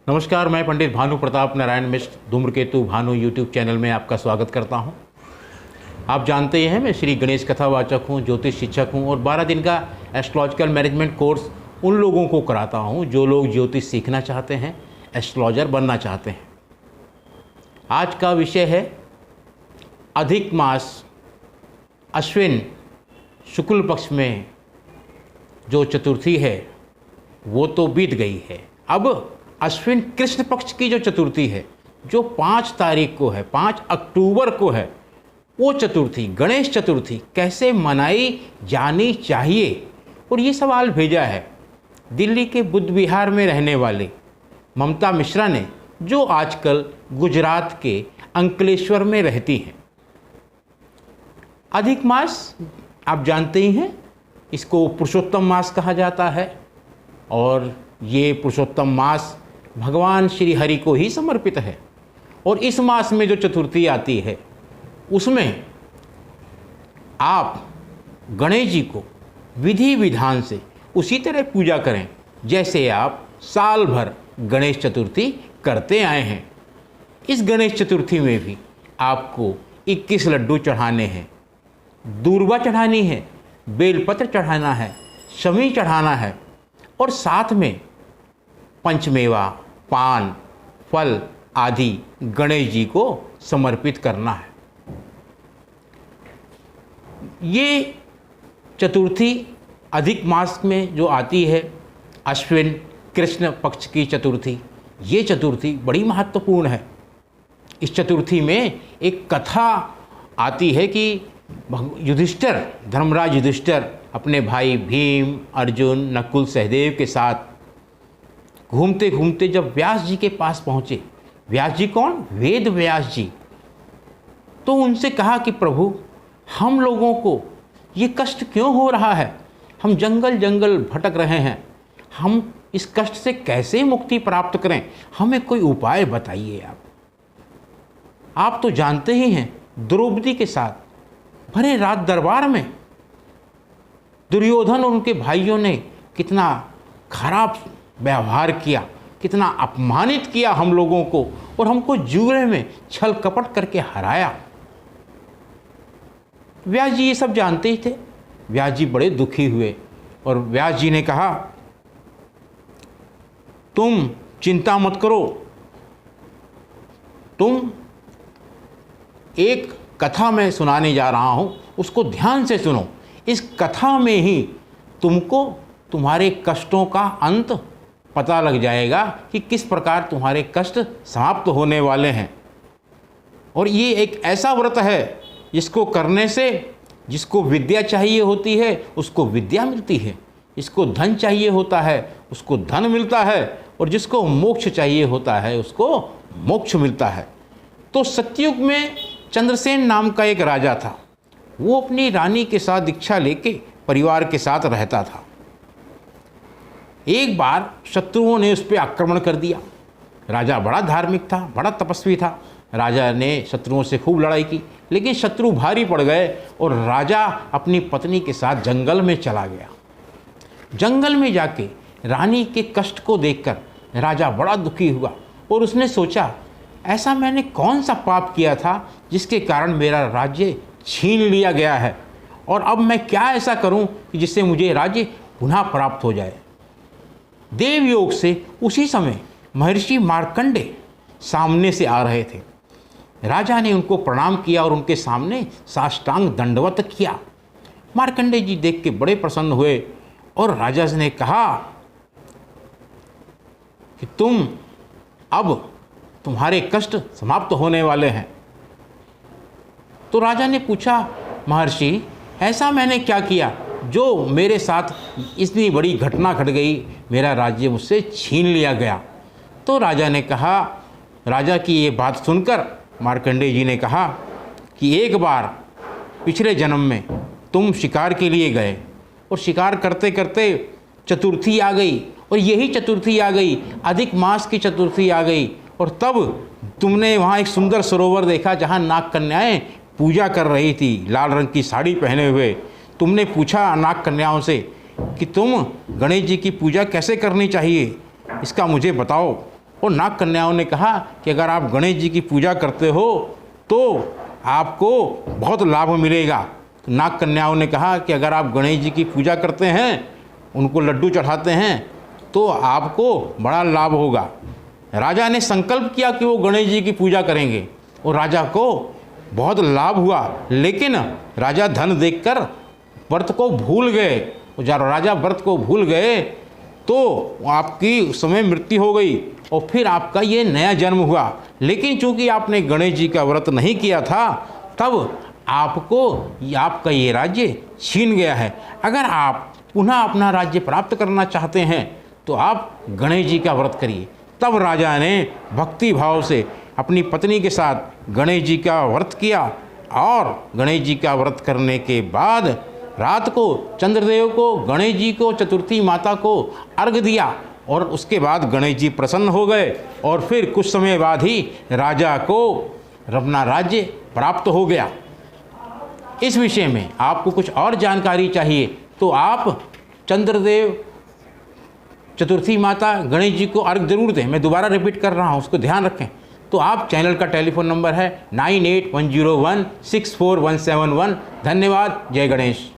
नमस्कार, मैं पंडित Bhanu Pratap Narayan Mishra Dhumraketu Bhanu YouTube channel में आपका स्वागत करता हूं। आप जानते ही हैं मैं श्री गणेश कथावाचक हूं, ज्योतिष शिक्षक हूं और 12 दिन का एस्ट्रोलॉजिकल मैनेजमेंट कोर्स उन लोगों को कराता हूं जो लोग ज्योतिष सीखना चाहते हैं, एस्ट्रोलॉजर बनना चाहते हैं। आज का विषय है अधिक मास अश्विन शुक्ल पक्ष में जो चतुर्थी है वो तो बीत गई है। अब अश्विन कृष्ण पक्ष की जो चतुर्थी है जो 5 तारीख को है, 5 अक्टूबर को है, वो चतुर्थी गणेश चतुर्थी कैसे मनाई जानी चाहिए। और ये सवाल भेजा है दिल्ली के बुद्ध विहार में रहने वाले ममता मिश्रा ने, जो आजकल गुजरात के अंकलेश्वर में रहती हैं। अधिक मास आप जानते ही हैं, इसको पुरुषोत्तम मास कहा जाता है और ये पुरुषोत्तम मास भगवान श्री हरि को ही समर्पित है। और इस मास में जो चतुर्थी आती है उसमें आप गणेश जी को विधि विधान से उसी तरह पूजा करें जैसे आप साल भर गणेश चतुर्थी करते आए हैं। इस गणेश चतुर्थी में भी आपको 21 लड्डू चढ़ाने हैं, दूर्वा चढ़ानी है, बेलपत्र चढ़ाना है, शमी चढ़ाना है और साथ में पंचमेवा, पान, फल आदि गणेश जी को समर्पित करना है। ये चतुर्थी अधिक मास में जो आती है, अश्विन कृष्ण पक्ष की चतुर्थी, ये चतुर्थी बड़ी महत्वपूर्ण है। इस चतुर्थी में एक कथा आती है कि युधिष्ठिर, धर्मराज युधिष्ठिर अपने भाई भीम, अर्जुन, नकुल, सहदेव के साथ घूमते घूमते जब व्यास जी के पास पहुँचे, व्यास जी कौन? वेद व्यास जी। तो उनसे कहा कि प्रभु, हम लोगों को ये कष्ट क्यों हो रहा है? हम जंगल जंगल भटक रहे हैं, हम इस कष्ट से कैसे मुक्ति प्राप्त करें? हमें कोई उपाय बताइए। आप तो जानते ही हैं द्रौपदी के साथ भरे रात दरबार में दुर्योधन और उनके भाइयों ने कितना खराब व्यवहार किया, कितना अपमानित किया हम लोगों को और हमको जुए में छल कपट करके हराया। व्यास जी ये सब जानते ही थे। व्यास जी बड़े दुखी हुए और व्यास जी ने कहा, तुम चिंता मत करो, तुम एक कथा मैं सुनाने जा रहा हूँ, उसको ध्यान से सुनो। इस कथा में ही तुमको तुम्हारे कष्टों का अंत पता लग जाएगा कि किस प्रकार तुम्हारे कष्ट समाप्त होने वाले हैं। और ये एक ऐसा व्रत है जिसको करने से जिसको विद्या चाहिए होती है उसको विद्या मिलती है, जिसको धन चाहिए होता है उसको धन मिलता है और जिसको मोक्ष चाहिए होता है उसको मोक्ष मिलता है। तो सतयुग में चंद्रसेन नाम का एक राजा था। वो अपनी रानी के साथ दीक्षा लेके परिवार के साथ रहता था। एक बार शत्रुओं ने उस पर आक्रमण कर दिया। राजा बड़ा धार्मिक था, बड़ा तपस्वी था। राजा ने शत्रुओं से खूब लड़ाई की, लेकिन शत्रु भारी पड़ गए और राजा अपनी पत्नी के साथ जंगल में चला गया। जंगल में जाके रानी के कष्ट को देखकर राजा बड़ा दुखी हुआ और उसने सोचा, ऐसा मैंने कौन सा पाप किया था जिसके कारण मेरा राज्य छीन लिया गया है और अब मैं क्या ऐसा करूं कि जिससे मुझे राज्य पुनः प्राप्त हो जाए। देवयोग से उसी समय महर्षि मार्कंडे सामने से आ रहे थे। राजा ने उनको प्रणाम किया और उनके सामने साष्टांग दंडवत किया। मार्कंडे जी देख के बड़े प्रसन्न हुए और राजा ने कहा कि अब तुम्हारे कष्ट समाप्त होने वाले हैं। तो राजा ने पूछा, महर्षि ऐसा मैंने क्या किया जो मेरे साथ इतनी बड़ी घटना घट गई, मेरा राज्य मुझसे छीन लिया गया? तो राजा ने कहा, राजा की ये बात सुनकर मार्कंडेय जी ने कहा कि एक बार पिछले जन्म में तुम शिकार के लिए गए और शिकार करते करते चतुर्थी आ गई और यही चतुर्थी आ गई, अधिक मास की चतुर्थी आ गई और तब तुमने वहाँ एक सुंदर सरोवर देखा जहाँ नाग कन्याएँ पूजा कर रही थी, लाल रंग की साड़ी पहने हुए। तुमने पूछा नाग कन्याओं से कि तुम गणेश जी की पूजा कैसे करनी चाहिए, इसका मुझे बताओ। और नाग कन्याओं ने कहा कि अगर आप गणेश जी की पूजा करते हो तो आपको बहुत लाभ मिलेगा। तो नाग कन्याओं ने कहा कि अगर आप गणेश जी की पूजा करते हैं, उनको लड्डू चढ़ाते हैं, तो आपको बड़ा लाभ होगा। राजा ने संकल्प किया कि वो गणेश जी की पूजा करेंगे और राजा को बहुत लाभ हुआ। लेकिन राजा धन देखकर व्रत को भूल गए। जब राजा व्रत को भूल गए तो आपकी उस समय मृत्यु हो गई और फिर आपका ये नया जन्म हुआ। लेकिन चूंकि आपने गणेश जी का व्रत नहीं किया था, तब आपका ये राज्य छीन गया है। अगर आप पुनः अपना राज्य प्राप्त करना चाहते हैं तो आप गणेश जी का व्रत करिए। तब राजा ने भक्ति भाव से अपनी पत्नी के साथ गणेश जी का व्रत किया और गणेश जी का व्रत करने के बाद रात को चंद्रदेव को, गणेश जी को, चतुर्थी माता को अर्घ दिया और उसके बाद गणेश जी प्रसन्न हो गए और फिर कुछ समय बाद ही राजा को अपना राज्य प्राप्त हो गया। इस विषय में आपको कुछ और जानकारी चाहिए तो आप चंद्रदेव, चतुर्थी माता, गणेश जी को अर्घ जरूर दें। मैं दोबारा रिपीट कर रहा हूँ, उसको ध्यान रखें। तो आप चैनल का टेलीफोन नंबर है 9810164171। धन्यवाद। जय गणेश।